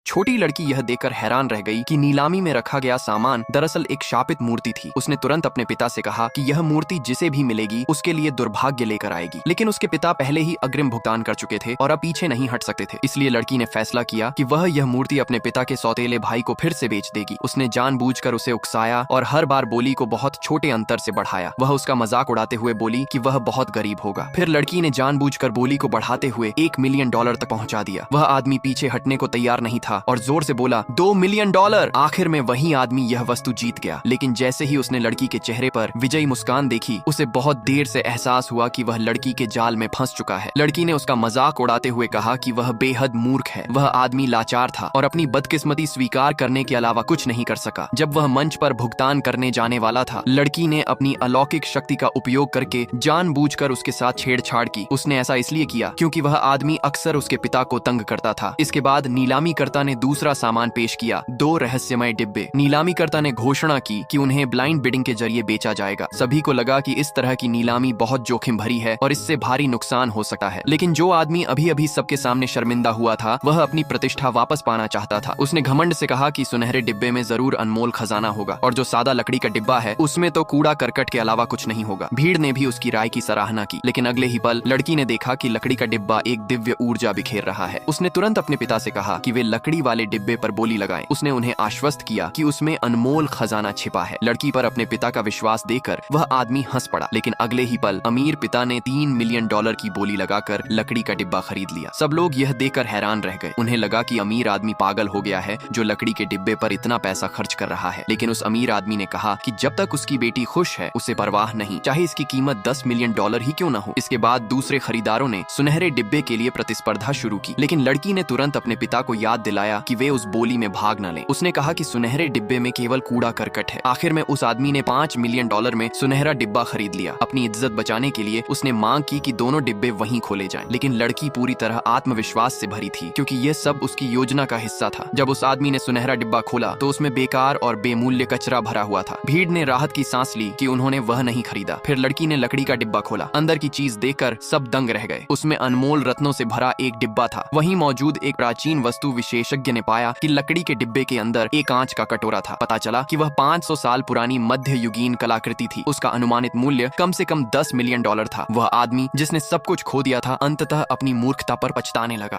छोटी लड़की यह देखकर हैरान रह गई कि नीलामी में रखा गया सामान दरअसल एक शापित मूर्ति थी। उसने तुरंत अपने पिता से कहा कि यह मूर्ति जिसे भी मिलेगी उसके लिए दुर्भाग्य लेकर आएगी। लेकिन उसके पिता पहले ही अग्रिम भुगतान कर चुके थे और अब पीछे नहीं हट सकते थे। इसलिए लड़की ने फैसला किया कि वह यह मूर्ति अपने पिता के सौतेले भाई को फिर से बेच देगी। उसने जानबूझकर उसे उकसाया और हर बार बोली को बहुत छोटे अंतर से बढ़ाया। वह उसका मजाक उड़ाते हुए बोली कि वह बहुत गरीब होगा। फिर लड़की ने जानबूझकर बोली को बढ़ाते हुए $1 मिलियन तक पहुंचा दिया। वह आदमी पीछे हटने को तैयार नहीं था और जोर से बोला $2 मिलियन। आखिर में वही आदमी यह वस्तु जीत गया। लेकिन जैसे ही उसने लड़की के चेहरे पर विजयी मुस्कान देखी, उसे बहुत देर से एहसास हुआ कि वह लड़की के जाल में फंस चुका है। लड़की ने उसका मजाक उड़ाते हुए कहा कि वह बेहद मूर्ख है। वह आदमी लाचार था और अपनी बदकिस्मती स्वीकार करने के अलावा कुछ नहीं कर सका। जब वह मंच पर भुगतान करने जाने वाला था, लड़की ने अपनी अलौकिक शक्ति का उपयोग करके जानबूझकर उसके साथ छेड़छाड़ की। उसने ऐसा इसलिए किया क्योंकि वह आदमी अक्सर उसके पिता को तंग करता था। इसके बाद नीलामीकर्ता ने दूसरा सामान पेश किया, 2 रहस्यमय डिब्बे। नीलामीकर्ता ने घोषणा की कि उन्हें ब्लाइंड बिडिंग के जरिए बेचा जाएगा। सभी को लगा कि इस तरह की नीलामी बहुत जोखिम भरी है और इससे भारी नुकसान हो सकता है। लेकिन जो आदमी अभी अभी सबके सामने शर्मिंदा हुआ था, वह अपनी प्रतिष्ठा वापस पाना चाहता था। उसने घमंड से कहा कि सुनहरे डिब्बे में जरूर अनमोल खजाना होगा और जो सादा लकड़ी का डिब्बा है उसमें तो कूड़ा करकट के अलावा कुछ नहीं होगा। भीड़ ने भी उसकी राय की सराहना की। लेकिन अगले ही पल लड़की ने देखा कि लकड़ी का डिब्बा एक दिव्य ऊर्जा बिखेर रहा है। उसने तुरंत अपने पिता से कहा कि वे लकड़ी वाले डिब्बे पर बोली लगाएं। उसने उन्हें आश्वस्त किया कि उसमें अनमोल खजाना छिपा है। लड़की पर अपने पिता का विश्वास देकर वह आदमी हंस पड़ा। लेकिन अगले ही पल अमीर पिता ने $3 मिलियन की बोली लगाकर लकड़ी का डिब्बा खरीद लिया। सब लोग यह देखकर हैरान रह गए। उन्हें लगा कि अमीर आदमी पागल हो गया है जो लकड़ी के डिब्बे पर इतना पैसा खर्च कर रहा है। लेकिन उस अमीर आदमी ने कहा कि जब तक उसकी बेटी खुश है उसे परवाह नहीं, चाहे इसकी कीमत $10 मिलियन ही क्यों न हो। इसके बाद दूसरे खरीदारों ने सुनहरे डिब्बे के लिए प्रतिस्पर्धा शुरू की। लेकिन लड़की ने तुरंत अपने पिता को याद दिलाया कि वे उस बोली में भाग न लें। उसने कहा कि सुनहरे डिब्बे में केवल कूड़ा करकट है। आखिर में उस आदमी ने $5 मिलियन में सुनहरा डिब्बा खरीद लिया। अपनी इज्जत बचाने के लिए उसने मांग की कि दोनों डिब्बे वहीं खोले जाएं। लेकिन लड़की पूरी तरह आत्मविश्वास से भरी थी क्योंकि यह सब उसकी योजना का हिस्सा था। जब उस आदमी ने सुनहरा डिब्बा खोला तो उसमें बेकार और बेमूल्य कचरा भरा हुआ था। भीड़ ने राहत की सांस ली कि उन्होंने वह नहीं खरीदा। फिर लड़की ने लकड़ी का डिब्बा खोला। अंदर की चीज देखकर सब दंग रह गए। उसमें अनमोल रत्नों से भरा एक डिब्बा था। वहीं मौजूद एक प्राचीन वस्तु विशेषज्ञ ने पाया कि लकड़ी के डिब्बे के अंदर एक कांच का कटोरा था। पता चला कि वह 500 साल पुरानी मध्य युगीन कलाकृति थी। उसका अनुमानित मूल्य कम से कम $10 मिलियन था। वह आदमी जिसने सब कुछ खो दिया था, अंततः अपनी मूर्खता पर पछताने लगा।